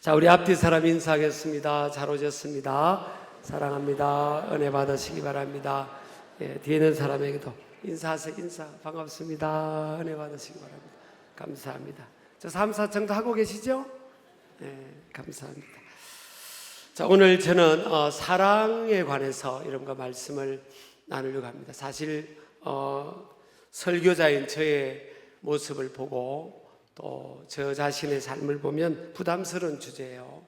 자, 우리 앞뒤 사람 인사하겠습니다. 잘 오셨습니다. 사랑합니다. 은혜 받으시기 바랍니다. 예, 뒤에 있는 사람에게도 인사하세요. 인사. 반갑습니다. 은혜 받으시기 바랍니다. 감사합니다. 저 3, 4청도 하고 계시죠? 네, 감사합니다. 자, 오늘 저는 사랑에 관해서 여러분과 말씀을 나누려고 합니다. 사실 설교자인 저의 모습을 보고 또 저 자신의 삶을 보면 부담스러운 주제예요.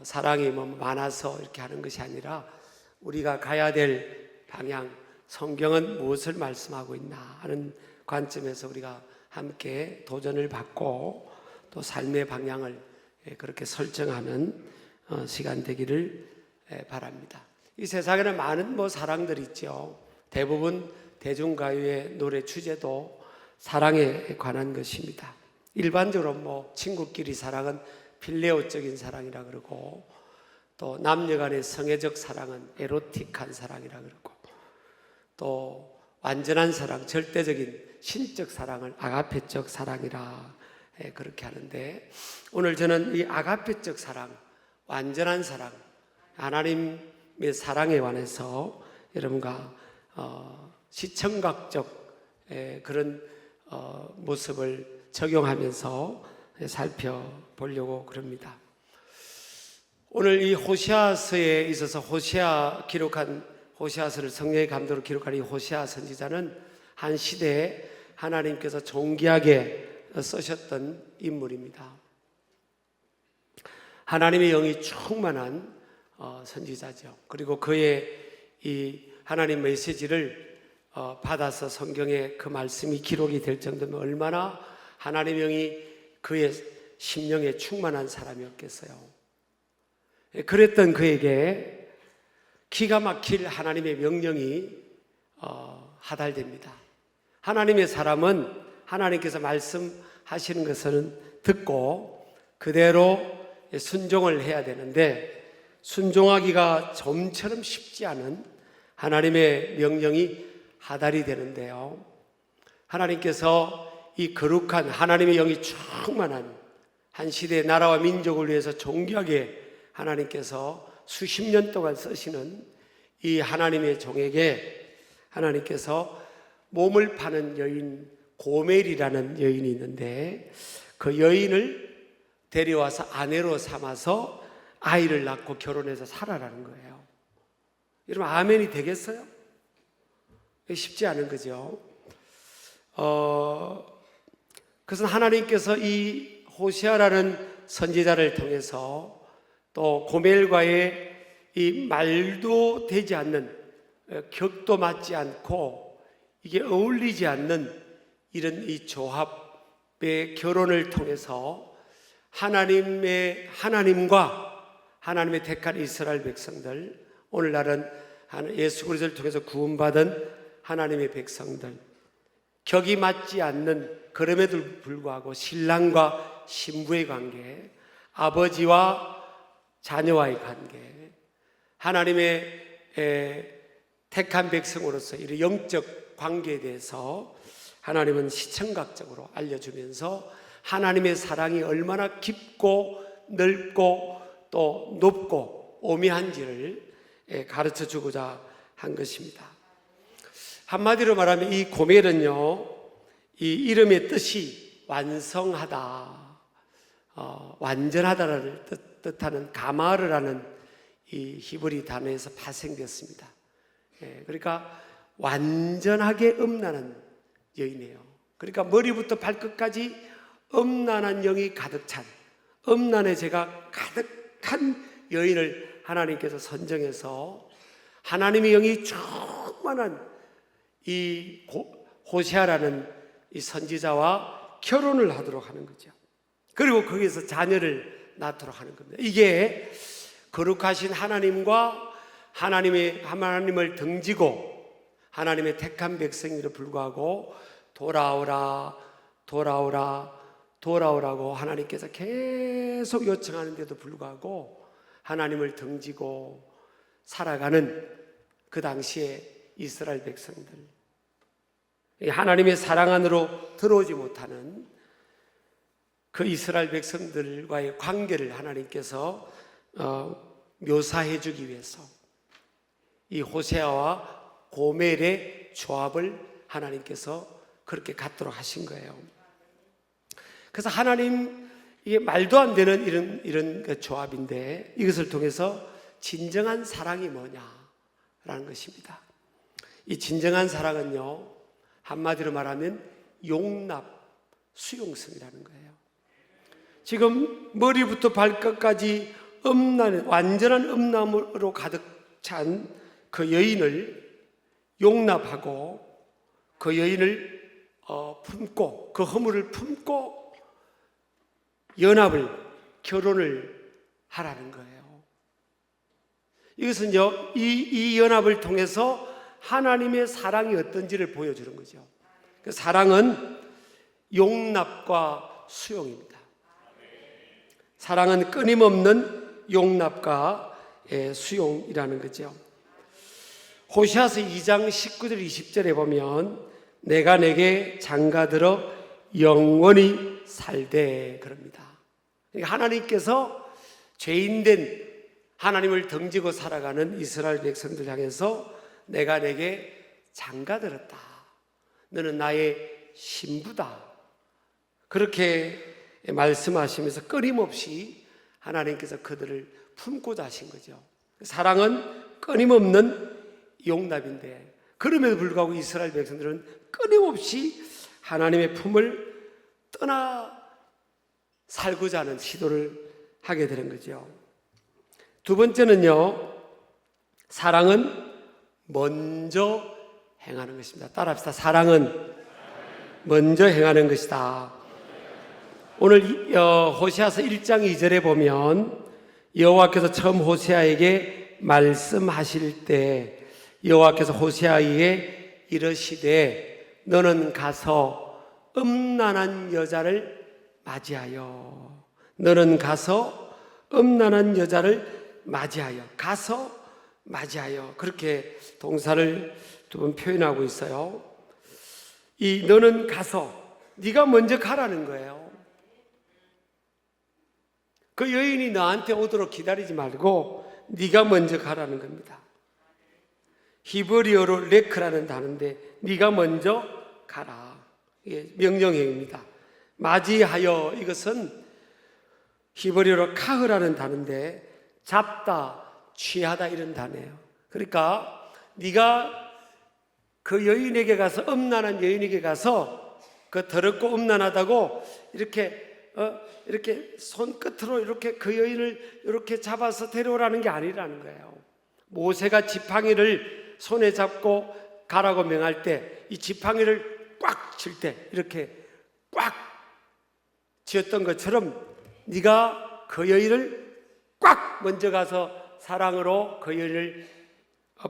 사랑이 뭐 많아서 이렇게 하는 것이 아니라 우리가 가야 될 방향, 성경은 무엇을 말씀하고 있나 하는 관점에서 우리가 함께 도전을 받고 또 삶의 방향을 그렇게 설정하는 시간 되기를 바랍니다. 이 세상에는 많은 사랑들이 있죠. 대부분 대중가요의 노래 주제도 사랑에 관한 것입니다. 일반적으로 친구끼리 사랑은 필레오적인 사랑이라 그러고, 또 남녀 간의 성애적 사랑은 에로틱한 사랑이라 그러고, 또 완전한 사랑, 절대적인 신적 사랑을 아가페적 사랑이라 그렇게 하는데, 오늘 저는 이 아가페적 사랑, 완전한 사랑, 하나님의 사랑에 관해서 여러분과 시청각적 그런 모습을 적용하면서 살펴보려고 그럽니다. 오늘 이 호세아서에 있어서 기록한 호세아서를 성령의 감동으로 기록한 이 호세아 선지자는 한 시대에 하나님께서 존귀하게 쓰셨던 인물입니다. 하나님의 영이 충만한 선지자죠. 그리고 그의 이 하나님 메시지를 받아서 성경에 그 말씀이 기록이 될 정도면 얼마나 하나님의 영이 그의 심령에 충만한 사람이었겠어요. 그랬던 그에게 기가 막힐 하나님의 명령이 하달됩니다. 하나님의 사람은 하나님께서 말씀하시는 것은 듣고 그대로 순종을 해야 되는데, 순종하기가 좀처럼 쉽지 않은 하나님의 명령이 하달이 되는데요, 하나님께서 이 거룩한 하나님의 영이 충만한 한 시대의 나라와 민족을 위해서 존귀하게 하나님께서 수십 년 동안 쓰시는 이 하나님의 종에게 하나님께서 몸을 파는 여인 고멜이라는 여인이 있는데, 그 여인을 데려와서 아내로 삼아서 아이를 낳고 결혼해서 살아라는 거예요. 여러분, 아멘이 되겠어요? 쉽지 않은 거죠. 그것은 하나님께서 이 호세아라는 선지자를 통해서 또 고멜과의 이 말도 되지 않는, 격도 맞지 않고 이게 어울리지 않는 이런 이 조합의 결혼을 통해서 하나님과 하나님의 택한 이스라엘 백성들, 오늘날은 예수 그리스도를 통해서 구원받은 하나님의 백성들, 격이 맞지 않는, 그럼에도 불구하고 신랑과 신부의 관계, 아버지와 자녀와의 관계, 하나님의 택한 백성으로서 이 영적 관계에 대해서 하나님은 시청각적으로 알려주면서 하나님의 사랑이 얼마나 깊고 넓고 또 높고 오묘한지를 가르쳐 주고자 한 것입니다. 한마디로 말하면 이 고멜은요, 이 이름의 뜻이 완성하다, 완전하다를 뜻하는 가마르라는 이 히브리 단어에서 파생되었습니다. 그러니까 완전하게 음란한 여인이에요. 그러니까 머리부터 발끝까지 음란한 영이 가득 찬, 음란의 죄가 가득한 여인을 하나님께서 선정해서 하나님의 영이 충만한 이 호세아라는 이 선지자와 결혼을 하도록 하는 거죠. 그리고 거기서 자녀를 낳도록 하는 겁니다. 이게 거룩하신 하나님과 하나님을 등지고 하나님의 택한 백성임에도 불구하고 돌아오라고 하나님께서 계속 요청하는데도 불구하고 하나님을 등지고 살아가는 그 당시에 이스라엘 백성들, 하나님의 사랑 안으로 들어오지 못하는 그 이스라엘 백성들과의 관계를 하나님께서 묘사해 주기 위해서 이 호세아와 고멜의 조합을 하나님께서 그렇게 갖도록 하신 거예요. 그래서 하나님, 이게 말도 안 되는 이런 그 조합인데, 이것을 통해서 진정한 사랑이 뭐냐라는 것입니다. 이 진정한 사랑은요, 한마디로 말하면 용납, 수용성이라는 거예요. 지금 머리부터 발끝까지 완전한 음란으로 가득 찬 그 여인을 용납하고 그 여인을 품고, 그 허물을 품고 연합을, 결혼을 하라는 거예요. 이것은요, 이 연합을 통해서 하나님의 사랑이 어떤지를 보여주는 거죠. 그 사랑은 용납과 수용입니다. 사랑은 끊임없는 용납과 수용이라는 거죠. 호시아서 2장 19절 20절에 보면 내가 내게 장가들어 영원히 살되 그럽니다. 그러니까 하나님께서 죄인된 하나님을 등지고 살아가는 이스라엘 백성들 향해서 내가 내게 장가들었다. 너는 나의 신부다. 그렇게 말씀하시면서 끊임없이 하나님께서 그들을 품고자 하신 거죠. 사랑은 끊임없는 용납인데, 그럼에도 불구하고 이스라엘 백성들은 끊임없이 하나님의 품을 떠나 살고자 하는 시도를 하게 되는 거죠. 두 번째는요, 사랑은 먼저 행하는 것입니다. 따라합시다. 사랑은 먼저 행하는 것이다. 오늘 호세아서 1장 2절에 보면 여호와께서 처음 호세아에게 말씀하실 때 여호와께서 호세아에게 이르시되 너는 가서 음란한 여자를 맞이하여, 너는 가서 음란한 여자를 맞이하여, 가서 맞이하여, 그렇게 동사를 두 번 표현하고 있어요. 이 너는 가서, 네가 먼저 가라는 거예요. 그 여인이 너한테 오도록 기다리지 말고 네가 먼저 가라는 겁니다. 히브리어로 레크라는 단어인데 네가 먼저 가라. 이게 명령형입니다. 맞이하여, 이것은 히브리어로 카흐라는 단어인데 잡다, 취하다 이런 단어예요. 그러니까 네가 그 여인에게 가서, 음란한 여인에게 가서 그 더럽고 음란하다고 이렇게 손끝으로 이렇게 그 여인을 이렇게 잡아서 데려오라는 게 아니라는 거예요. 모세가 지팡이를 손에 잡고 가라고 명할 때 이 지팡이를 꽉 칠 때 이렇게 꽉 쥐었던 것처럼 네가 그 여인을 꽉 먼저 가서 사랑으로 그 여인을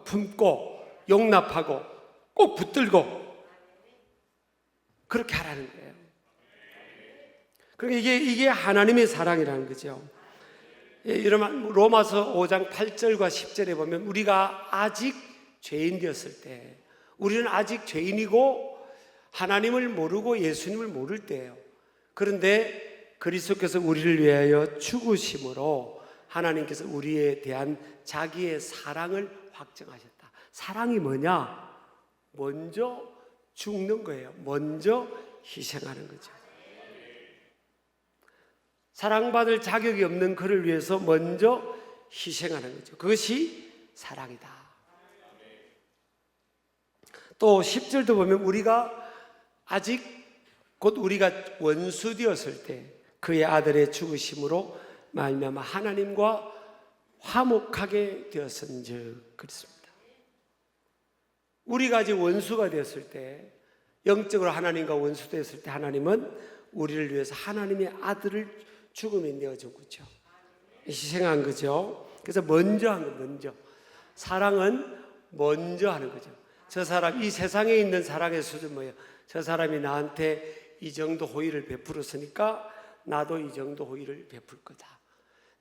품고 용납하고 꼭 붙들고 그렇게 하라는 거예요. 그러니까 이게 하나님의 사랑이라는 거죠. 이러면 로마서 5장 8절과 10절에 보면 우리가 아직 죄인 되었을 때, 우리는 아직 죄인이고 하나님을 모르고 예수님을 모를 때예요. 그런데 그리스도께서 우리를 위하여 죽으심으로 하나님께서 우리에 대한 자기의 사랑을 확정하셨다. 사랑이 뭐냐? 먼저 죽는 거예요. 먼저 희생하는 거죠. 사랑받을 자격이 없는 그를 위해서 먼저 희생하는 거죠. 그것이 사랑이다. 또 10절도 보면 우리가 아직 곧 우리가 원수 되었을 때 그의 아들의 죽으심으로 말미암아 하나님과 화목하게 되었은즉 그렇습니다. 우리가 아직 원수가 되었을 때, 영적으로 하나님과 원수 되었을 때 하나님은 우리를 위해서 하나님의 아들을 죽음에 내어준 거죠. 희생한 거죠. 그래서 먼저 한 거, 먼저. 사랑은 먼저 하는 거죠. 저 사람, 이 세상에 있는 사랑의 수준 뭐예요? 저 사람이 나한테 이 정도 호의를 베풀었으니까 나도 이 정도 호의를 베풀 거다.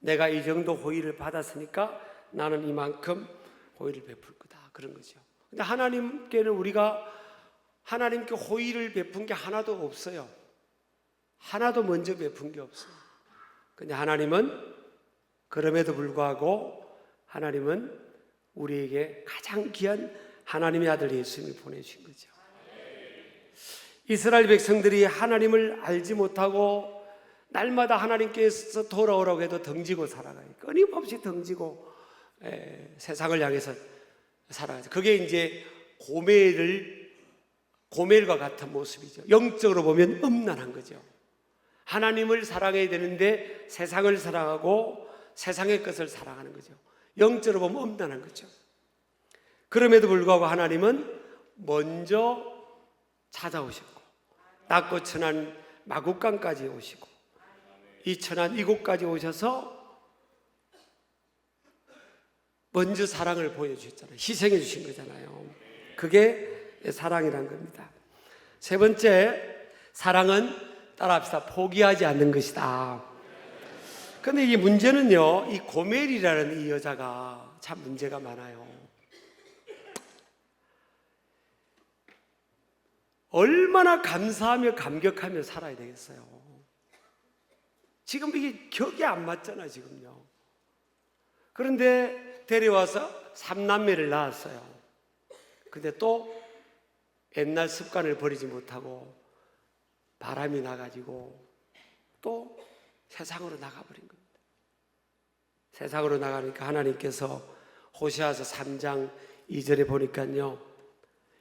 내가 이 정도 호의를 받았으니까 나는 이만큼 호의를 베풀 거다. 그런 거죠. 근데 하나님께는 우리가 하나님께 호의를 베푼 게 하나도 없어요. 하나도 먼저 베푼 게 없어요. 근데 하나님은 그럼에도 불구하고 하나님은 우리에게 가장 귀한 하나님의 아들 예수님을 보내주신 거죠. 이스라엘 백성들이 하나님을 알지 못하고 날마다 하나님께서 돌아오라고 해도 덩지고 살아가요. 끊임없이 덩지고 세상을 향해서 살아가죠. 그게 이제 고멜과 같은 모습이죠. 영적으로 보면 음란한 거죠. 하나님을 사랑해야 되는데 세상을 사랑하고 세상의 것을 사랑하는 거죠. 영적으로 보면 음란한 거죠. 그럼에도 불구하고 하나님은 먼저 찾아오셨고 낮고 천한 마국간까지 오시고 이 천한 이곳까지 오셔서 먼저 사랑을 보여주셨잖아요. 희생해 주신 거잖아요. 그게 사랑이란 겁니다. 세 번째, 사랑은 따라합시다. 포기하지 않는 것이다. 그런데 이 문제는요, 이 고멜이라는 이 여자가 참 문제가 많아요. 얼마나 감사하며 감격하며 살아야 되겠어요. 지금 이게 격이 안 맞잖아, 지금요. 그런데 데려와서 3남매를 낳았어요. 근데 또 옛날 습관을 버리지 못하고 바람이 나가지고 또 세상으로 나가버린 겁니다. 세상으로 나가니까 하나님께서 호세아서 3장 2절에 보니까요,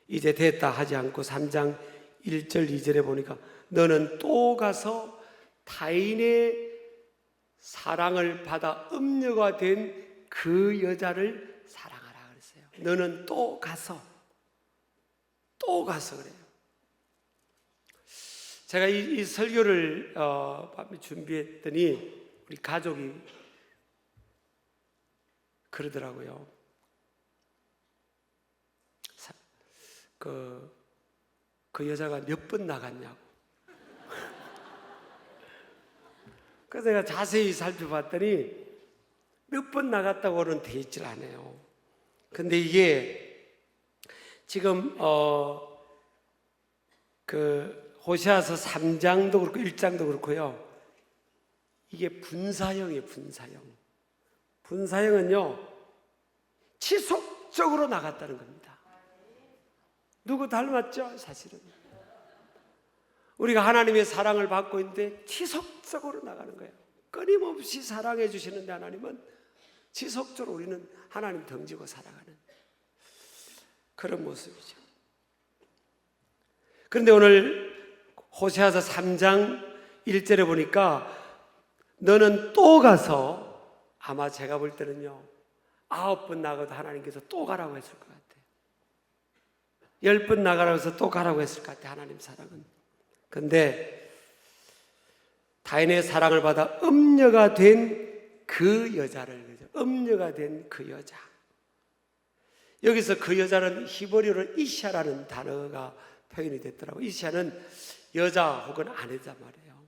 이제 됐다 하지 않고 3장 1절 2절에 보니까 너는 또 가서 타인의 사랑을 받아 음녀가 된 그 여자를 사랑하라 그랬어요. 너는 또 가서 그래요. 제가 이 설교를 밤에 준비했더니 우리 가족이 그러더라고요. 그 여자가 몇 번 나갔냐고. 그래서 내가 자세히 살펴봤더니 몇 번 나갔다고는 돼 있질 않아요. 근데 이게 지금 그 호세아서 3장도 그렇고 1장도 그렇고요. 이게 분사형이에요, 분사형. 분사형은요, 지속적으로 나갔다는 겁니다. 누구 닮았죠? 사실은. 우리가 하나님의 사랑을 받고 있는데 지속적으로 나가는 거예요. 끊임없이 사랑해 주시는데 하나님은 지속적으로 우리는 하나님 덩지고 살아가는 그런 모습이죠. 그런데 오늘 호세아서 3장 1절에 보니까 너는 또 가서, 아마 제가 볼 때는요 9번 나가도 하나님께서 또 가라고 했을 것 같아요. 10번 나가라고 해서 또 가라고 했을 것 같아요, 하나님 사랑은. 근데 타인의 사랑을 받아 음녀가 된 그 여자를, 음녀가 된 그 여자, 여기서 그 여자는 히브리어로 이샤라는 단어가 표현이 됐더라고요. 이샤는 여자 혹은 아내자 말이에요.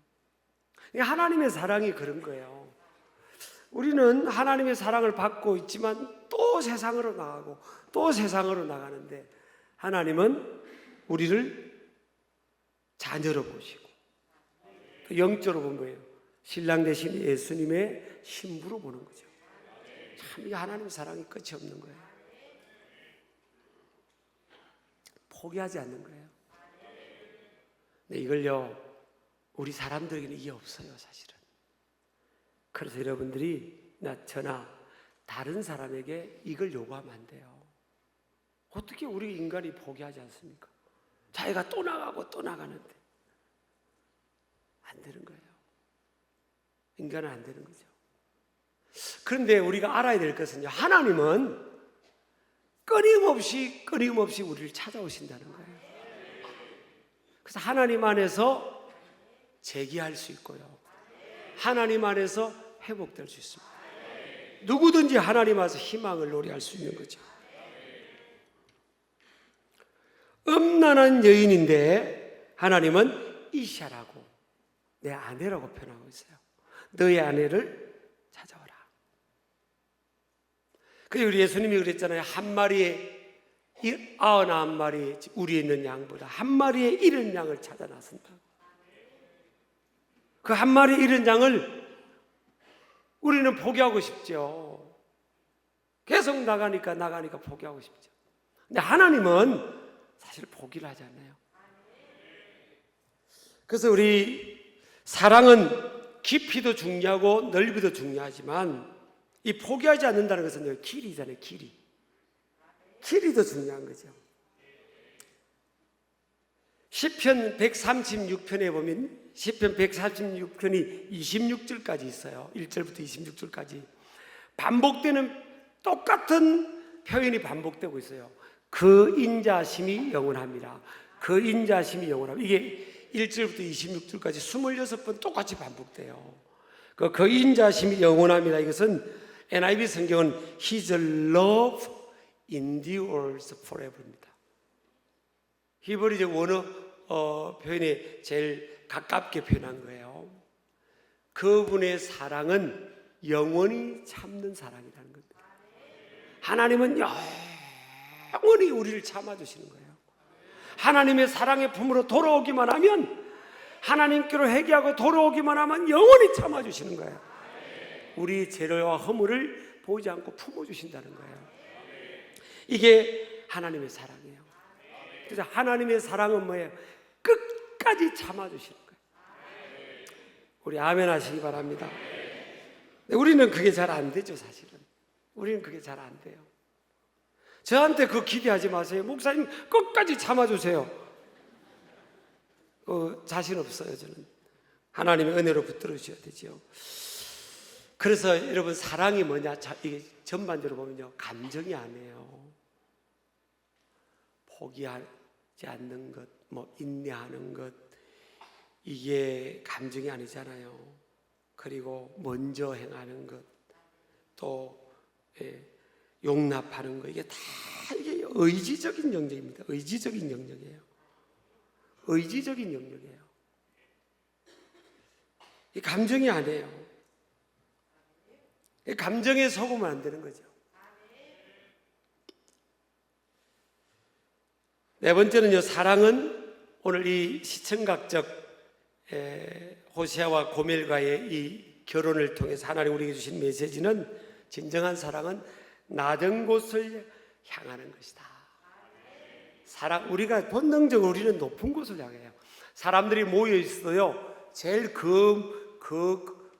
하나님의 사랑이 그런 거예요. 우리는 하나님의 사랑을 받고 있지만 또 세상으로 나가고 또 세상으로 나가는데 하나님은 우리를 자녀로 보시고 또 영적으로 본 거예요. 신랑 대신 예수님의 신부로 보는 거죠. 참, 이 하나님 사랑이 끝이 없는 거예요. 포기하지 않는 거예요. 근데 이걸요, 우리 사람들에게는 이게 없어요, 사실은. 그래서 여러분들이 저나 다른 사람에게 이걸 요구하면 안 돼요. 어떻게 우리 인간이 포기하지 않습니까? 자기가 또 나가고 또 나가는데 안 되는 거예요. 인간은 안 되는 거죠. 그런데 우리가 알아야 될 것은요, 하나님은 끊임없이 우리를 찾아오신다는 거예요. 그래서 하나님 안에서 재기할 수 있고요, 하나님 안에서 회복될 수 있습니다. 누구든지 하나님 안에서 희망을 노래할 수 있는 거죠. 음란한 여인인데 하나님은 이샤라고, 내 아내라고 표현하고 있어요. 너의 아내를 찾아오라. 그래서 우리 예수님이 그랬잖아요. 한 마리의 99마리 우리에 있는 양보다 한 마리의 잃은 양을 찾아 나선다고. 그 한 마리 잃은 양을 우리는 포기하고 싶죠. 계속 나가니까 포기하고 싶죠. 근데 하나님은 사실 포기를 하지 않아요. 그래서 우리 사랑은 깊이도 중요하고 넓이도 중요하지만 이 포기하지 않는다는 것은 길이잖아요. 길이 더 중요한 거죠. 시편 136편에 보면 시편 136편이 26절까지 있어요. 1절부터 26절까지 반복되는 똑같은 표현이 반복되고 있어요. 그 인자심이 영원합니다. 그 인자심이 영원합니다. 이게 1절부터 26절까지 26번 똑같이 반복돼요. 그 인자심이 영원합니다. 이것은 NIV 성경은 His love endures forever입니다. 히브리적 원어 표현에 제일 가깝게 표현한 거예요. 그분의 사랑은 영원히 참는 사랑이라는 겁니다. 하나님은 영원히 우리를 참아주시는 거예요. 하나님의 사랑의 품으로 돌아오기만 하면, 하나님께로 회개하고 돌아오기만 하면 영원히 참아주시는 거예요. 우리 죄와 허물을 보지 않고 품어주신다는 거예요. 이게 하나님의 사랑이에요. 그래서 하나님의 사랑은 뭐예요? 끝까지 참아주시는 거예요. 우리 아멘 하시기 바랍니다. 우리는 그게 잘 안 되죠. 사실은 우리는 그게 잘 안 돼요. 저한테 그 기대하지 마세요. 목사님 끝까지 참아주세요. 자신 없어요. 저는 하나님의 은혜로 붙들어 주셔야 되죠. 그래서 여러분, 사랑이 뭐냐? 이게 전반적으로 보면요, 감정이 아니에요. 포기하지 않는 것, 인내하는 것, 이게 감정이 아니잖아요. 그리고 먼저 행하는 것, 또 용납하는 것, 이게 다 이게 의지적인 영역입니다. 의지적인 영역이에요. 의지적인 영역이에요. 이 감정이 아니에요. 이 감정에 속으면 안 되는 거죠. 네 번째는요, 사랑은 오늘 이 시청각적 호세아와 고멜과의 이 결혼을 통해서 하나님 우리에게 주신 메시지는, 진정한 사랑은 낮은 곳을 향하는 것이다. 사랑, 우리가 본능적으로 우리는 높은 곳을 향해요. 사람들이 모여 있어요. 제일 그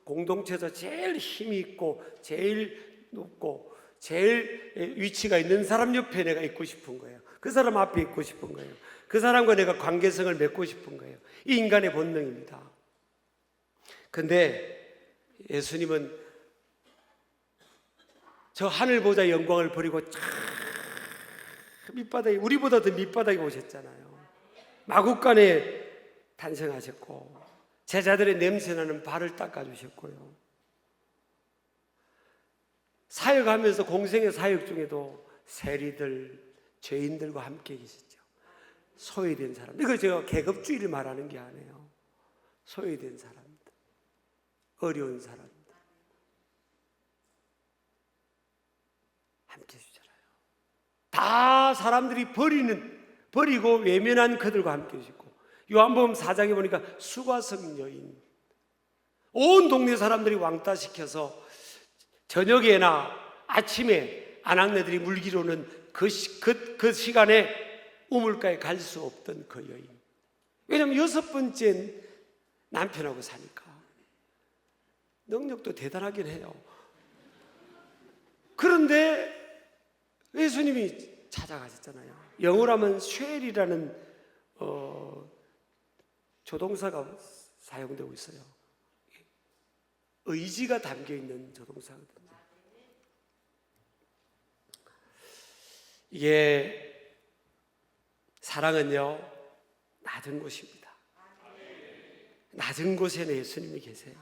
공동체에서 제일 힘이 있고 제일 높고 제일 위치가 있는 사람 옆에 내가 있고 싶은 거예요. 그 사람 앞에 있고 싶은 거예요. 그 사람과 내가 관계성을 맺고 싶은 거예요. 이 인간의 본능입니다. 근데 예수님은 저 하늘보다 영광을 버리고 밑바닥에, 우리보다 더 밑바닥에 오셨잖아요. 마국간에 탄생하셨고 제자들의 냄새나는 발을 닦아주셨고요. 사역하면서 공생의 사역 중에도 세리들, 죄인들과 함께 계시죠. 소외된 사람. 이거 제가 계급주의를 말하는 게 아니에요. 소외된 사람들, 어려운 사람들 함께 해주잖아요. 다 사람들이 버리고 외면한 그들과 함께 해주고, 요한복음 4장에 보니까 수가성 여인, 온 동네 사람들이 왕따시켜서 저녁에나 아침에 아낙네들이 물기로는 그 시간에 우물가에 갈 수 없던 그 여인. 왜냐하면 6번째 남편하고 사니까. 능력도 대단하긴 해요. 그런데 예수님이 찾아가셨잖아요. 영어로 하면 쉘이라는 조동사가 사용되고 있어요. 의지가 담겨있는 조동사거든요. 이게 사랑은요, 낮은 곳입니다. 낮은 곳에 예수님이 계세요.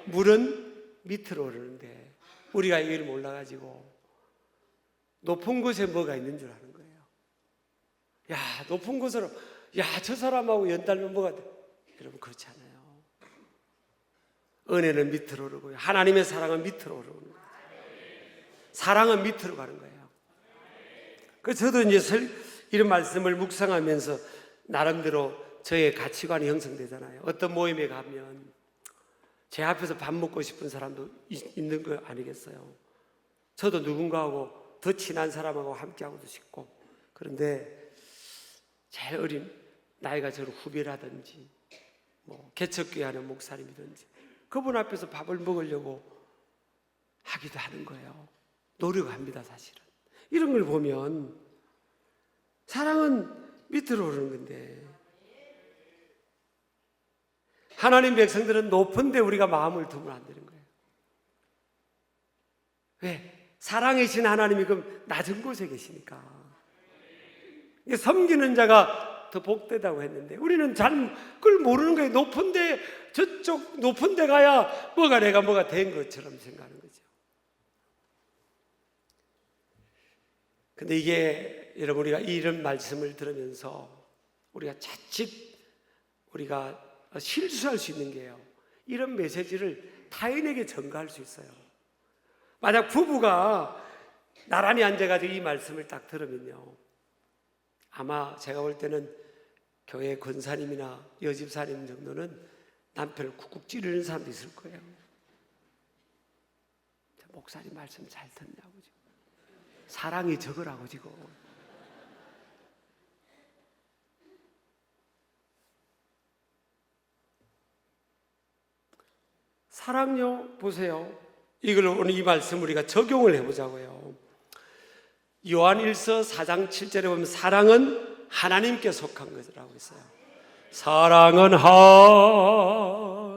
물은 밑으로 흐르는데 우리가 이걸 몰라가지고 높은 곳에 뭐가 있는 줄 아는 거예요. 야, 높은 곳으로, 야, 저 사람하고 연달면 뭐가 돼? 여러분, 그렇지 않아요. 은혜는 밑으로 흐르고요, 하나님의 사랑은 밑으로 흐르는 거예요. 사랑은 밑으로 가는 거예요. 그래서 저도 이제 이런 말씀을 묵상하면서 나름대로 저의 가치관이 형성되잖아요. 어떤 모임에 가면 제 앞에서 밥 먹고 싶은 사람도 있는 거 아니겠어요? 저도 누군가하고 더 친한 사람하고 함께하고도 싶고, 그런데 제일 어린 나이가 저를 후배라든지 뭐 개척교회 하는 목사님이든지 그분 앞에서 밥을 먹으려고 하기도 하는 거예요. 노력합니다, 사실은. 이런 걸 보면 사랑은 밑으로 오르는 건데, 하나님 백성들은 높은데 우리가 마음을 두면 안 되는 거예요. 왜? 사랑이신 하나님이 그럼 낮은 곳에 계시니까. 섬기는 자가 더 복되다고 했는데 우리는 잘 그걸 모르는 거예요. 높은데, 저쪽 높은 데 가야 내가 뭐가 된 것처럼 생각하는 거죠. 근데 이게 여러분, 우리가 이런 말씀을 들으면서 우리가 자칫 우리가 실수할 수 있는 게요, 이런 메시지를 타인에게 전가할 수 있어요. 만약 부부가 나란히 앉아가지고 이 말씀을 딱 들으면요, 아마 제가 볼 때는 교회 권사님이나 여집사님 정도는 남편을 쿡쿡 찌르는 사람도 있을 거예요. 목사님 말씀 잘 듣냐고, 지금 사랑이 적으라고 지금. 사랑요, 보세요. 이걸 오늘 이 말씀 우리가 적용을 해보자고요. 요한일서 4장 7절에 보면 사랑은 하나님께 속한 것이라고 했어요. 사랑은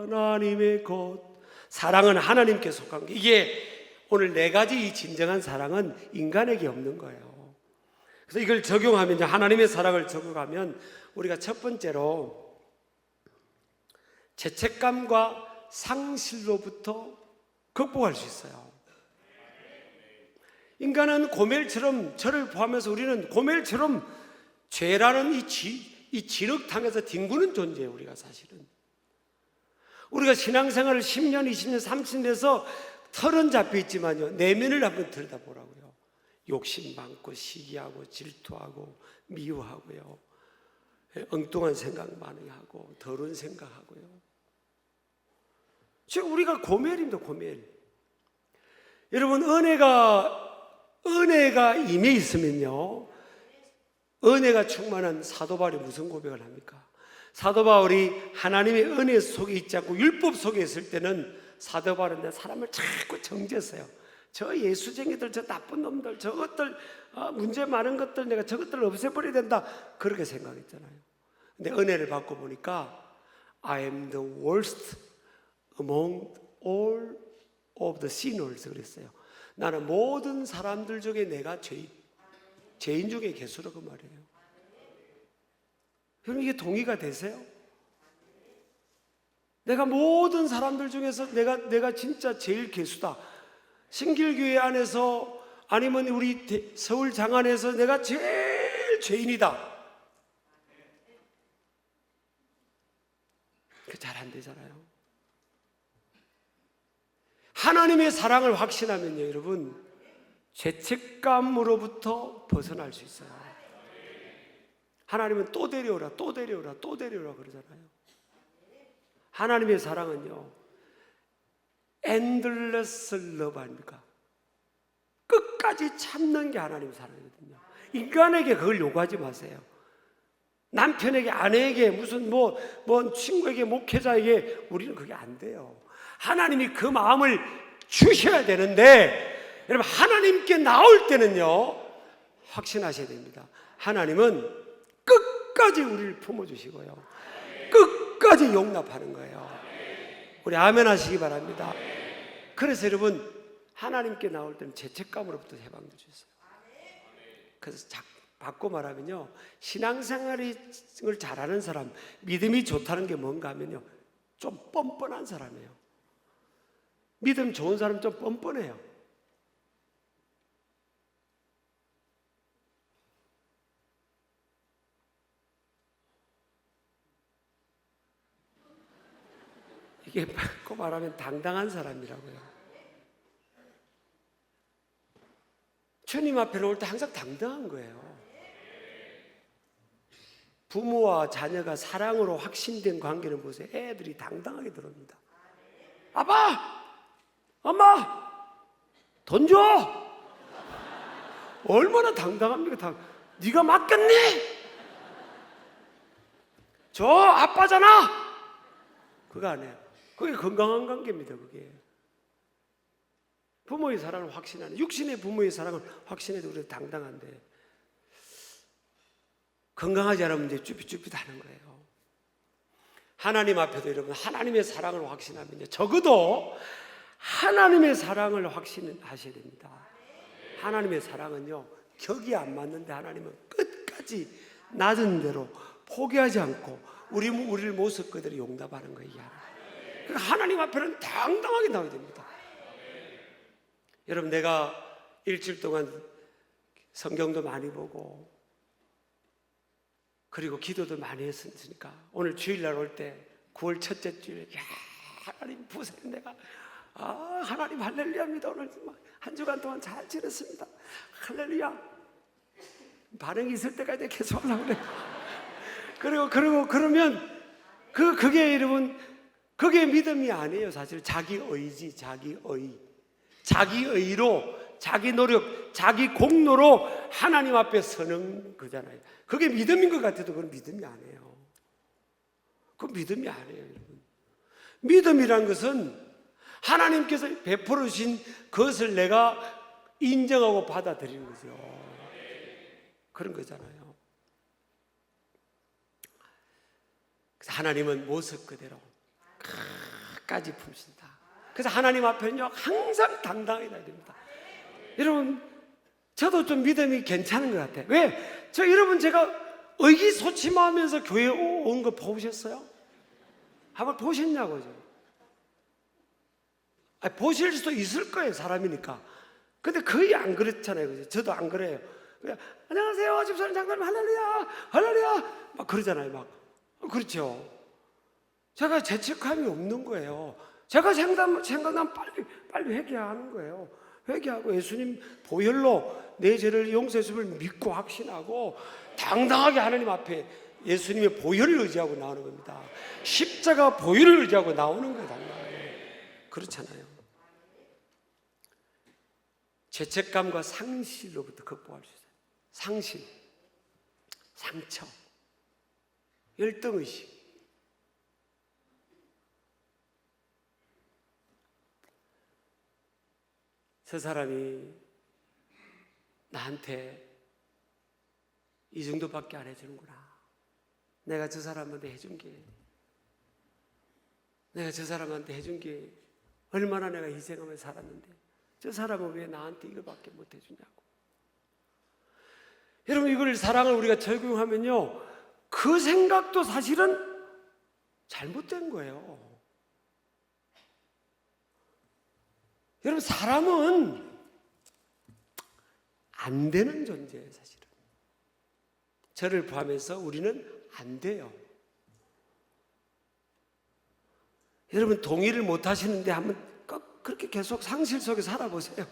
하나님의 것. 사랑은 하나님께 속한 것. 이게 오늘 네 가지 이 진정한 사랑은 인간에게 없는 거예요. 그래서 이걸 적용하면, 하나님의 사랑을 적용하면 우리가 첫 번째로 죄책감과 상실로부터 극복할 수 있어요. 인간은 고멜처럼, 저를 포함해서 우리는 고멜처럼 죄라는 이 진흙탕에서 뒹구는 존재예요. 우리가 사실은 우리가 신앙생활을 10년, 20년, 30년 해서 털은 잡혀 있지만요, 내면을 한번 들여다보라고요. 욕심 많고 시기하고 질투하고 미워하고요, 엉뚱한 생각 많이 하고 더러운 생각하고요. 지금 우리가 고멜입니다. 고멜. 여러분, 은혜가 임해 있으면요, 은혜가 충만한 사도 바울이 무슨 고백을 합니까? 사도 바울이 하나님의 은혜 속에 있지 않고 율법 속에 있을 때는 사도 바울은 사람을 자꾸 정죄했어요. 저 예수쟁이들, 저 나쁜 놈들, 저것들, 문제 많은 것들, 내가 저것들을 없애버려야 된다, 그렇게 생각했잖아요. 근데 은혜를 받고 보니까 I am the worst among all of the sinners 그랬어요. 나는 모든 사람들 중에 내가 죄인 중에 개수로, 그 말이에요. 여러분, 이게 동의가 되세요? 내가 모든 사람들 중에서 내가 진짜 제일 개수다. 신길교회 안에서, 아니면 우리 서울 장안에서 내가 제일 죄인이다. 그 잘 안 되잖아요. 하나님의 사랑을 확신하면요, 여러분, 죄책감으로부터 벗어날 수 있어요. 하나님은 또 데려오라, 또 데려오라, 또 데려오라 그러잖아요. 하나님의 사랑은요, endless love 아닙니까? 끝까지 참는 게 하나님의 사랑이거든요. 인간에게 그걸 요구하지 마세요. 남편에게, 아내에게, 무슨 친구에게, 목회자에게 우리는 그게 안 돼요. 하나님이 그 마음을 주셔야 되는데, 여러분, 하나님께 나올 때는요, 확신하셔야 됩니다. 하나님은 끝까지 우리를 품어주시고요, 끝까지 용납하는 거예요. 우리 아멘 하시기 바랍니다. 그래서 여러분, 하나님께 나올 때는 죄책감으로부터 해방될 수 있어요. 그래서 바꿔 말하면요, 신앙생활을 잘하는 사람, 믿음이 좋다는 게 뭔가 하면요, 좀 뻔뻔한 사람이에요. 믿음 좋은 사람 좀 뻔뻔해요. 이게 바꿔 말하면 당당한 사람이라고요. 주님 앞에 나올 때 항상 당당한 거예요. 부모와 자녀가 사랑으로 확신된 관계는 보세요. 애들이 당당하게 들어옵니다. 아빠, 엄마, 돈 줘. 얼마나 당당합니까? 네가 맡겼니? 저 아빠잖아. 그거 안 해요. 그게 건강한 관계입니다. 그게 부모의 사랑을 확신하는, 육신의 부모의 사랑을 확신해도 우리가 당당한데 건강하지 않으면 이제 쭈삣쭈삣하는 거예요. 하나님 앞에도 여러분 하나님의 사랑을 확신하면요, 적어도 하나님의 사랑을 확신하셔야 됩니다. 하나님의 사랑은요, 격이 안 맞는데 하나님은 끝까지 낮은 대로 포기하지 않고 우리를 모습 그대로 용납하는 거예요. 그러니까 하나님 앞에는 당당하게 나와야 됩니다. 여러분, 내가 일주일 동안 성경도 많이 보고 그리고 기도도 많이 했으니까 오늘 주일날 올 때 9월 첫째 주일에 하나님 보세요. 내가 하나님 할렐루야입니다. 오늘 한 주간 동안 잘 지냈습니다. 할렐루야. 반응이 있을 때까지 계속 하려고 그래요. 그러면 그게 여러분, 그게 믿음이 아니에요. 사실 자기 의지, 자기 의로, 자기 노력, 자기 공로로 하나님 앞에 서는 거잖아요. 그게 믿음인 것 같아도 그건 믿음이 아니에요. 그건 믿음이 아니에요, 여러분. 믿음이란 것은 하나님께서 베풀어 주신 그것을 내가 인정하고 받아들이는 거죠. 그런 거잖아요. 그래서 하나님은 모습 그대로 끝까지 품신다. 그래서 하나님 앞에는요, 항상 당당해야 됩니다. 여러분, 저도 좀 믿음이 괜찮은 것 같아요. 왜? 여러분, 제가 의기소침하면서 교회 온 거 보셨어요? 한번 보셨냐고요? 보실 수도 있을 거예요, 사람이니까. 근데 거의 안 그렇잖아요. 그죠? 저도 안 그래요. 그냥 안녕하세요, 집사님, 장로님, 할렐루야, 할렐루야, 막 그러잖아요. 막 그렇죠. 제가 죄책감이 없는 거예요. 제가 생각나면 빨리 회개하는 거예요. 회개하고 예수님 보혈로 내 죄를 용서해 주심을 믿고 확신하고 당당하게 하나님 앞에 예수님의 보혈을 의지하고 나오는 겁니다. 십자가 보혈을 의지하고 나오는 거예요, 당당하게. 그렇잖아요. 죄책감과 상실로부터 극복할 수 있어요. 상실, 상처, 열등의식. 저 사람이 나한테 이 정도밖에 안 해주는구나. 내가 저 사람한테 해준 게 얼마나 내가 희생하며 살았는데 저 사람은 왜 나한테 이거밖에 못 해주냐고. 여러분, 이걸 사랑을 우리가 적용하면요, 그 생각도 사실은 잘못된 거예요. 여러분, 사람은 안 되는 존재예요, 사실은. 저를 포함해서 우리는 안 돼요. 여러분, 동의를 못 하시는데 한번 그렇게 계속 상실 속에 살아보세요.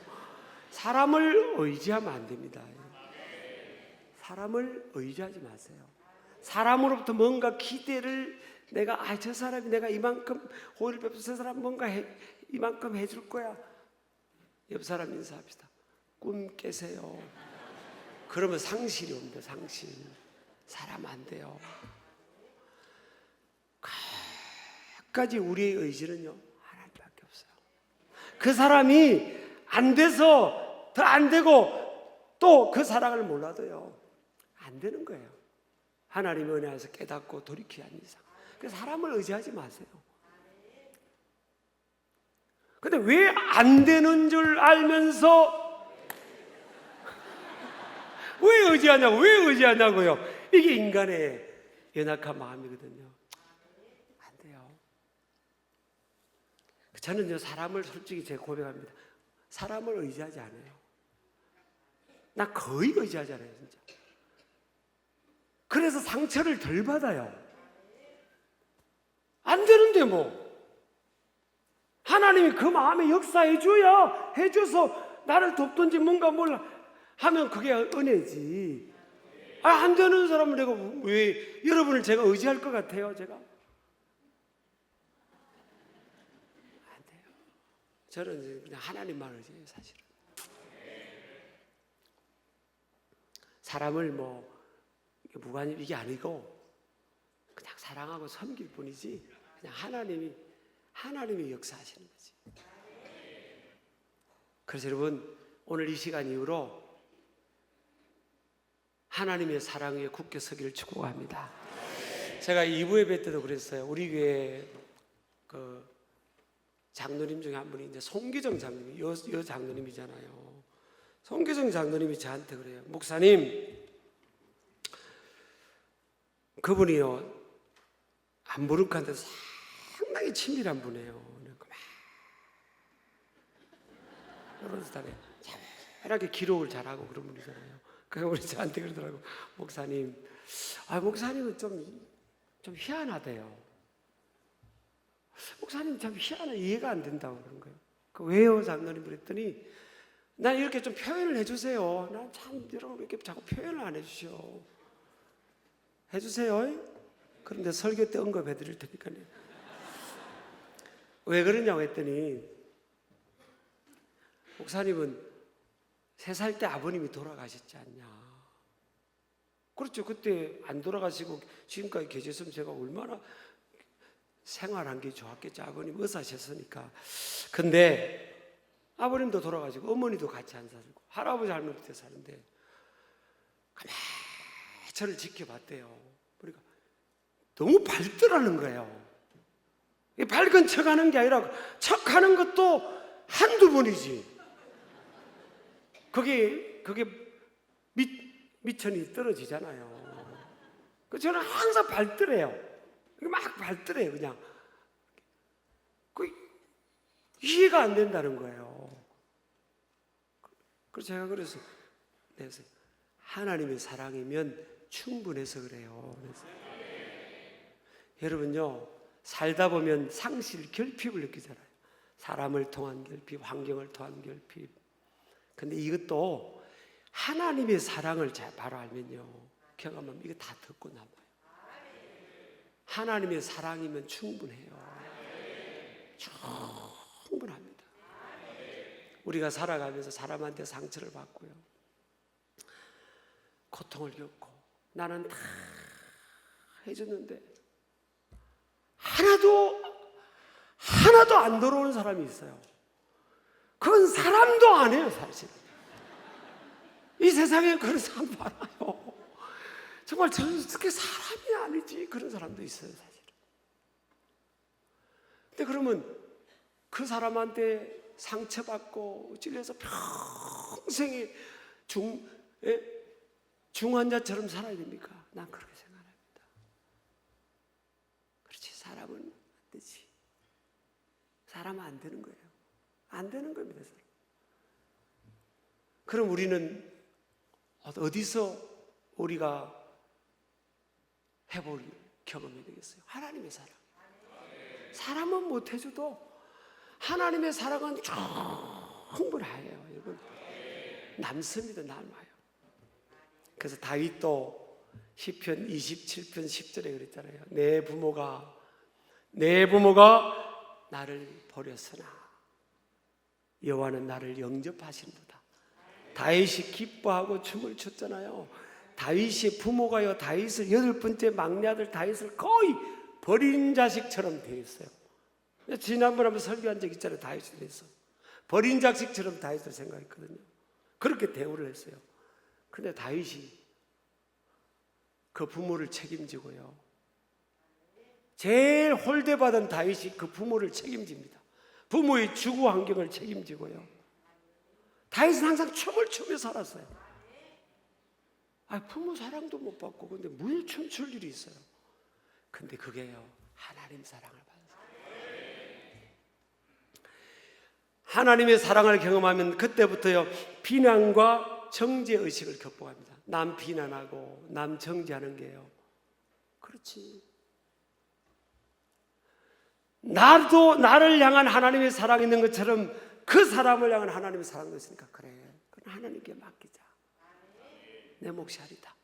사람을 의지하면 안 됩니다. 사람을 의지하지 마세요. 사람으로부터 뭔가 기대를 내가 저 사람이 내가 이만큼 호의를 베풀어 저 사람 뭔가 이만큼 해줄 거야. 옆 사람 인사합시다. 꿈 깨세요. 그러면 상실이 옵니다. 상실. 사람 안 돼요. 끝까지 우리의 의지는요, 하나님밖에 없어요. 그 사람이 안 돼서 더 안 되고 또 그 사랑을 몰라도요, 안 되는 거예요. 하나님의 은혜 안에서 깨닫고 돌이키지 않는 이상. 그 사람을 의지하지 마세요. 근데 왜 안 되는 줄 알면서 왜 의지하냐고요? 이게 인간의 연약한 마음이거든요. 안 돼요. 저는요, 사람을 솔직히 제가 고백합니다. 사람을 의지하지 않아요. 나 거의 의지하지 않아요, 진짜. 그래서 상처를 덜 받아요. 안 되는데 뭐. 하나님이 그 마음에 해줘서 나를 돕든지 뭔가 뭘 하면 그게 은혜지. 안 되는 사람을 내가 왜 여러분을 제가 의지할 것 같아요, 제가? 안 돼요. 저는 그냥 하나님만 의지해요, 사실은. 사람을 무관심 이게 아니고 그냥 사랑하고 섬길 뿐이지, 그냥 하나님이 역사하시는 거지. 그래서 여러분, 오늘 이 시간 이후로 하나님의 사랑 위에 굳게 서기를 축복합니다. 제가 2부 예배 때도 그랬어요. 우리 교회 그 장로님 중에 한 분이 이제 송기정 장로님이 여 장로님이잖아요. 송기정 장로님이 저한테 그래요. 목사님, 그분이요 안부르크한테 상당히 친밀한 분이에요. 여러 스타일에 잘하게 기록을 잘하고 그런 분이잖아요. 그래서 우리 저한테 그러더라고. 목사님, 목사님은 좀 희한하대요. 목사님 참 희한해, 이해가 안 된다고 그런 거예요. 왜요, 장로님? 그랬더니 난 이렇게 좀 표현을 해주세요. 난 참 여러분 이렇게 자꾸 표현을 안 해주셔. 해주세요. 그런데 설교 때 언급해 드릴 테니까요. 왜 그러냐고 했더니 목사님은 3살 때 아버님이 돌아가셨지 않냐. 그렇죠. 그때 안 돌아가시고 지금까지 계셨으면 제가 얼마나 생활한 게 좋았겠죠. 아버님 의사셨으니까. 근데 아버님도 돌아가시고 어머니도 같이 안 살고 할아버지 할머니도 사는데 가만히 저를 지켜봤대요. 그러니까 너무 밝더라는 거예요. 밝은 척하는 게 아니라 척하는 것도 한두 번이지. 그게 미천이 떨어지잖아요. 저는 항상 밝더래요. 막 밝더래요. 그냥 이해가 안 된다는 거예요. 그래서 제가 그래서 하나님의 사랑이면 충분해서 그래요. 그래서 여러분요, 살다 보면 상실, 결핍을 느끼잖아요. 사람을 통한 결핍, 환경을 통한 결핍. 근데 이것도 하나님의 사랑을 바로 알면요, 경험하면 이거 다 듣고 남아요. 하나님의 사랑이면 충분해요. 충분합니다. 우리가 살아가면서 사람한테 상처를 받고요, 고통을 겪고 나는 다 해줬는데 하나도 안 돌아오는 사람이 있어요. 그건 사람도 아니에요, 사실. 이 세상에 그런 사람 많아요. 정말 저는 어떻게 사람이 아니지, 그런 사람도 있어요, 사실. 근데 그러면 그 사람한테 상처받고 찔려서 평생에 중환자처럼 살아야 됩니까? 난 그렇게 생각합니다. 그렇지, 사람은 안 되지. 사람은 안 되는 거예요. 안 되는 겁니다. 그럼 우리는 어디서 우리가 해볼 경험이 되겠어요? 하나님의 사랑. 사람은 못 해줘도 하나님의 사랑은 충분해요. 여러분, 남습니다. 남아요. 그래서 다윗도 시편 27편 10절에 그랬잖아요. 내 부모가 나를 버렸으나 여호와는 나를 영접하신도다. 다윗이 기뻐하고 춤을 췄잖아요. 다윗의 부모가요, 다윗을 8번째 막내 아들 다윗을 거의 버린 자식처럼 대했어요. 지난번에 한번 설교한 적 있잖아요. 다윗에 대해서 버린 자식처럼 다윗을 생각했거든요. 그렇게 대우를 했어요. 그런데 다윗이 그 부모를 책임지고요, 제일 홀대받은 다윗이 그 부모를 책임집니다. 부모의 주거 환경을 책임지고요. 다윗은 항상 춤을 추며 살았어요. 부모 사랑도 못 받고 근데 뭘 춤출 일이 있어요. 근데 그게요, 하나님 사랑을 받았어요. 하나님의 사랑을 경험하면 그때부터요, 비난과 정죄의식을 극복합니다. 남 비난하고 남 정죄하는 게요, 그렇지, 나를 향한 하나님의 사랑이 있는 것처럼 그 사람을 향한 하나님의 사랑도 있으니까, 그래, 그건 하나님께 맡기자. 내 몫이 아니다.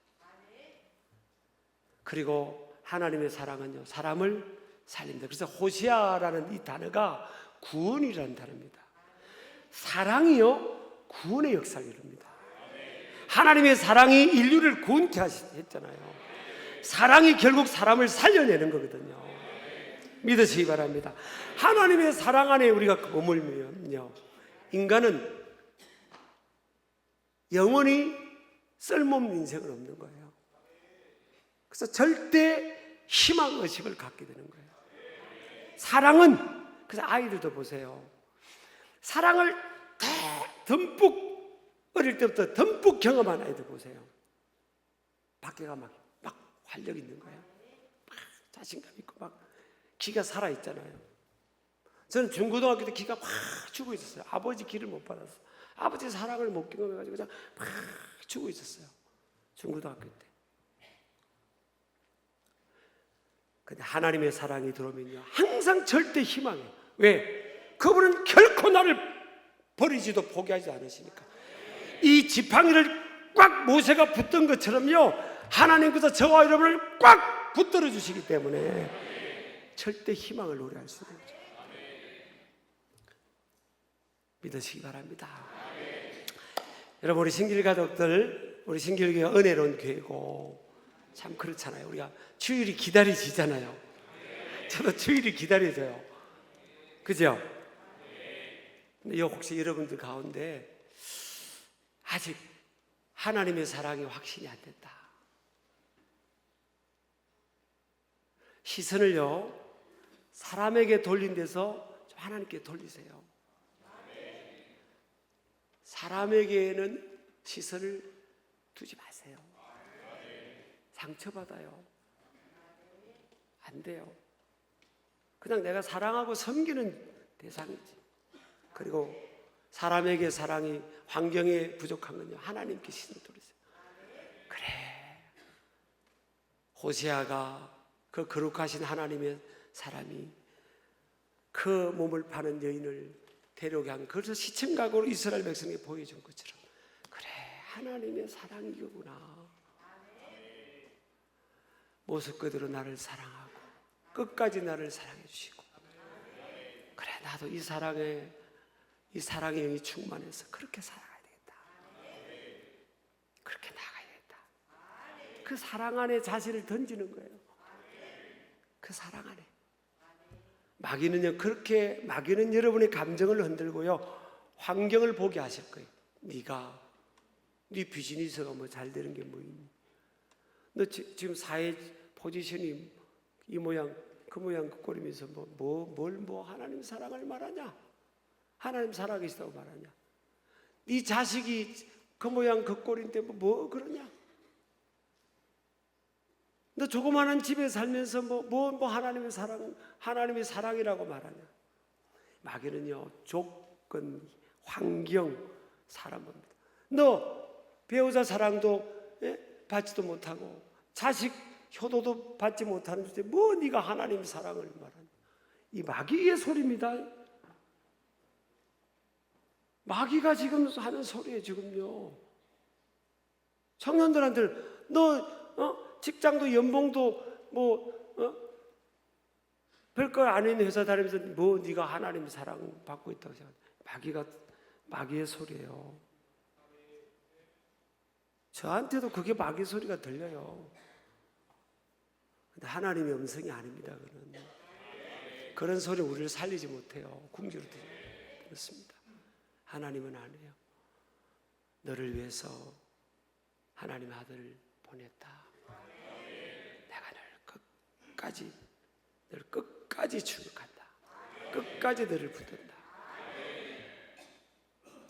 그리고 하나님의 사랑은요, 사람을 살린다. 그래서 호시아라는 이 단어가 구원이라는 단어입니다. 사랑이요 구원의 역사를 이룹니다. 하나님의 사랑이 인류를 구원케 했잖아요. 사랑이 결국 사람을 살려내는 거거든요. 믿으시기 바랍니다. 하나님의 사랑 안에 우리가 머물면요, 인간은 영원히 쓸모없는 인생은 없는 거예요. 그래서 절대 희망 의식을 갖게 되는 거예요. 사랑은, 그래서 아이들도 보세요. 사랑을 듬뿍 어릴 때부터 듬뿍 경험한 아이들 보세요. 밖에가 막 활력 있는 거예요. 막 자신감 있고 막 기가 살아 있잖아요. 저는 중고등학교 때 기가 막 죽어 있었어요. 아버지 기를 못 받았어. 아버지 사랑을 못 경험해가지고 그냥 막 죽어 있었어요. 중고등학교 때. 근데 하나님의 사랑이 들어오면요, 항상 절대 희망해요. 왜? 그분은 결코 나를 버리지도 포기하지 않으시니까. 이 지팡이를 꽉 모세가 붙던 것처럼요, 하나님께서 저와 여러분을 꽉 붙들어 주시기 때문에 절대 희망을 노래할 수 있는 거죠. 믿으시기 바랍니다. 여러분, 우리 신길 가족들, 우리 신길교회 은혜로운 교회고 참 그렇잖아요. 우리가 주일이 기다려지잖아요. 저도 주일이 기다려져요. 그죠? 근데 혹시 여러분들 가운데 아직 하나님의 사랑이 확신이 안 됐다. 시선을요, 사람에게 돌린 데서 좀 하나님께 돌리세요. 사람에게는 시선을 두지 마세요. 상처받아요. 안 돼요. 그냥 내가 사랑하고 섬기는 대상이지. 그리고 사람에게 사랑이, 환경에 부족한 건요, 하나님께 시선을 돌리세요. 그래, 호세아가 그 거룩하신 하나님의 사람이 그 몸을 파는 여인을 데려오게 한, 그래서 시청각으로 이스라엘 백성에게 보여준 것처럼, 그래, 하나님의 사랑이 이거구나. 모습 그대로 나를 사랑하고 끝까지 나를 사랑해 주시고, 그래, 나도 이 사랑의 영이 충만해서 그렇게 살아가야 되겠다. 그렇게 나가야 되겠다. 그 사랑 안에 자신을 던지는 거예요. 그 사랑 안에. 마귀는요, 그렇게, 마귀는 여러분의 감정을 흔들고요, 환경을 보게 하실 거예요. 네 비즈니스가 뭐 잘 되는 게 뭐 있니? 너 지금 사회 포지션이 이 모양 그 모양 그 꼴이면서 뭐 하나님 사랑을 말하냐? 하나님 살아계시다고 말하냐? 네 자식이 그 모양 그 꼴인데 뭐 그러냐? 너 조그마한 집에 살면서 하나님의 사랑이라고 말하냐? 마귀는요, 조건, 환경, 사람 봅니다. 너 배우자 사랑도 받지도 못하고 자식 효도도 받지 못하는 주제 뭐 네가 하나님 사랑을 말하냐? 이 마귀의 소리입니다. 마귀가 지금 하는 소리에 지금요, 청년들한테 너 직장도 연봉도 별거 아닌 회사 다니면서 뭐 네가 하나님 사랑 받고 있다고 생각해. 마귀의 소리예요. 저한테도 그게 마귀 소리가 들려요. 근데 하나님의 음성이 아닙니다. 그런 소리 우리를 살리지 못해요. 궁지로 들었습니다. 하나님은 아니에요. 너를 위해서 하나님의 아들을 보냈다. 내가 너를 끝까지 추격한다. 끝까지 너를 붙든다.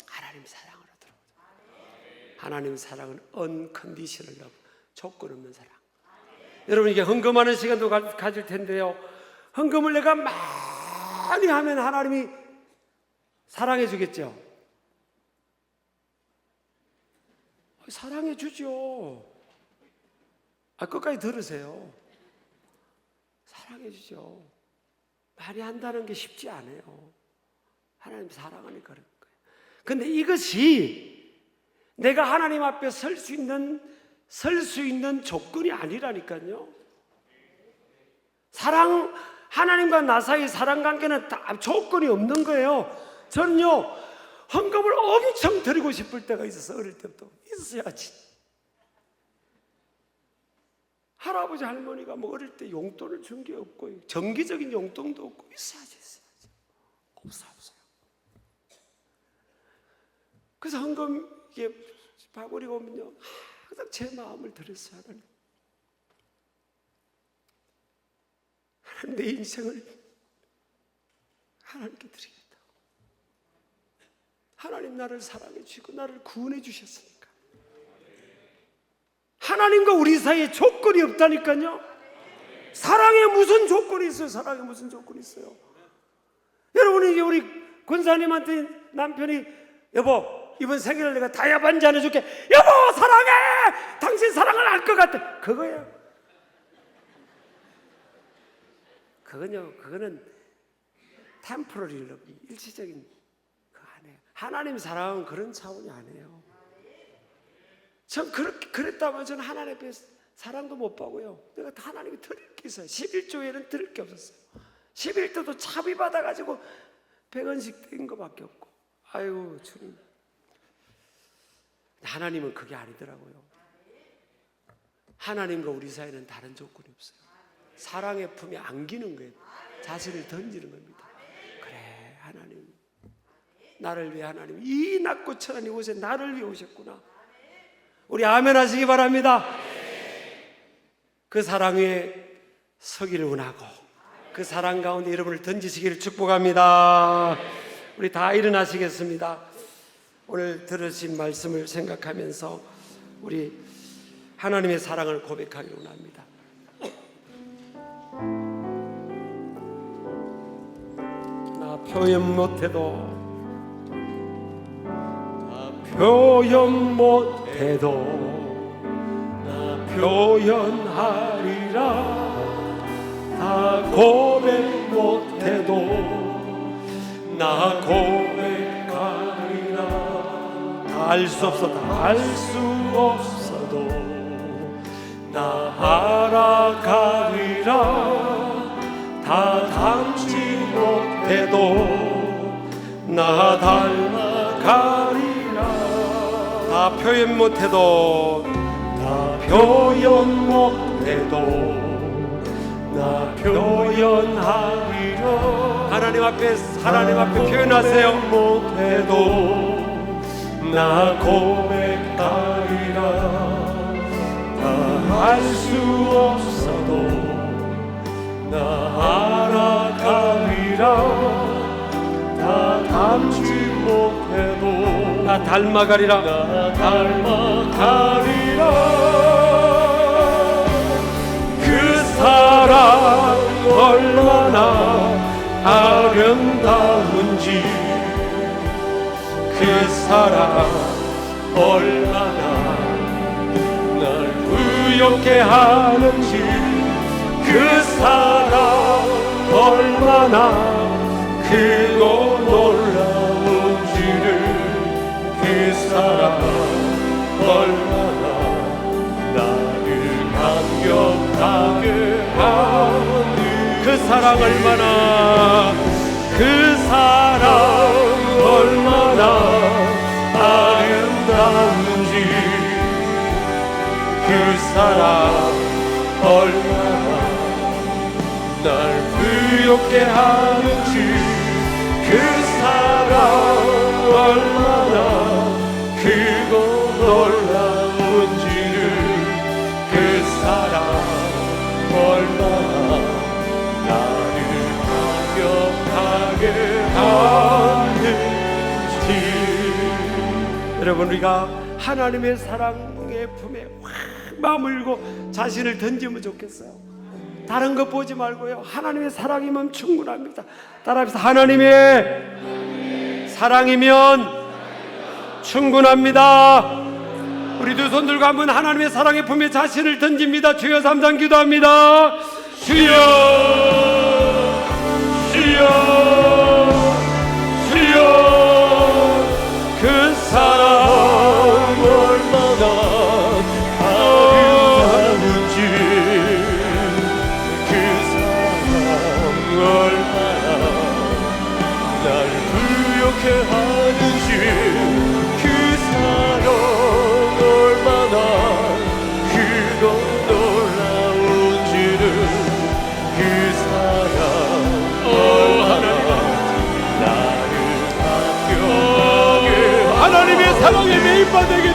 하나님 사랑으로 들어오자. 하나님 사랑은 언컨디셔널 러브, 조건 없는 사랑. 여러분, 이게 헌금하는 시간도 가질 텐데요, 헌금을 내가 많이 하면 하나님이 사랑해 주겠죠? 사랑해 주죠. 끝까지 들으세요. 사랑해 주죠. 많이 한다는 게 쉽지 않아요. 하나님 사랑하니까 그런 거예요. 근데 이것이 내가 하나님 앞에 설 수 있는 조건이 아니라니까요. 하나님과 나 사이 사랑 관계는 다 조건이 없는 거예요. 저는요, 헌금을 엄청 드리고 싶을 때가 있어서 어릴 때부터 있어야지. 할아버지 할머니가 뭐 어릴 때 용돈을 준 게 없고 정기적인 용돈도 없고 있어야지. 없어요. 그래서 헌금 이게 바구니가 오면요 항상 제 마음을 드렸어요. 하나님 내 인생을 하나님께 드리겠다. 하나님 나를 사랑해 주시고 나를 구원해 주셨으니까. 하나님과 우리 사이에 조건이 없다니까요. 사랑에 무슨 조건이 있어요? 사랑에 무슨 조건이 있어요? 여러분, 이게 우리 권사님한테 남편이 여보 이번 생일을 내가 다이아 반지 하나 줄게. 여보 사랑해. 당신 사랑을 알 것 같아. 그거예요. 그거는 템포러리 러브, 일시적인 그거 아니에요. 하나님 사랑은 그런 차원이 아니에요. 전 그랬다면 저는 하나님 앞에 사랑도 못 받고요. 내가 다 하나님께 드릴 게 있어요. 11조에는 드릴 게 없었어요. 11조도 차비 받아가지고 100원씩 된 거밖에 없고. 아이고 주님. 하나님은 그게 아니더라고요. 하나님과 우리 사이에는 다른 조건이 없어요. 사랑의 품에 안기는 거예요. 자신을 던지는 겁니다. 그래 하나님 나를 위해 하나님 이 낮고 천한 이곳에 나를 위해 오셨구나. 우리 아멘 하시기 바랍니다. 그 사랑 위에 서기를 원하고 그 사랑 가운데 여러분을 던지시기를 축복합니다. 우리 다 일어나시겠습니다. 오늘 들으신 말씀을 생각하면서 우리 하나님의 사랑을 고백하기를 원합니다. 나 표현 못해도 나 표현하리라. 다 고백 못해도 나 고백하리라. 다 알 수 없어 다 알 수 없어도 나 알아가리라. 다 닮지 못해도 나 닮아가리라. 다 표현 못해도 나 표현 못해도 나 표현하리라. 하나님 앞에 표현하세요. 못해도 나 고백하리라. 다 알 수 없어도 나 알아가리라. 다 닮지 못해도 나 닮아가리라. 나 닮아가리라. 그 사랑 얼마나 아름다운지 그 사랑 얼마나 날 부엽게 하는지 그 사랑 얼마나 크고 놀라운지를 그 사랑 얼마나 나를 감격하게 하는 그 사랑 얼마나 그 사랑 얼마나 아름다운지 그 사랑 얼마나 날 부엽게 하는지 그 사랑 얼마나 크고 놀라운지를 그 사랑 얼마나 나를 감격하게 하는지. 여러분 우리가 하나님의 사랑의 품에 확 머물고 자신을 던지면 좋겠어요. 다른 것 보지 말고요. 하나님의 사랑이면 충분합니다. 따라합시다. 하나님의 사랑이면 충분합니다. 우리 두 손 들고 한번 하나님의 사랑의 품에 자신을 던집니다. 주여 삼장 기도합니다. 주여 주여 주여. 그 사랑 얼마나 아름다운지 그 사랑 얼마나 날 부욕해 하는지 사랑의 메인바 되게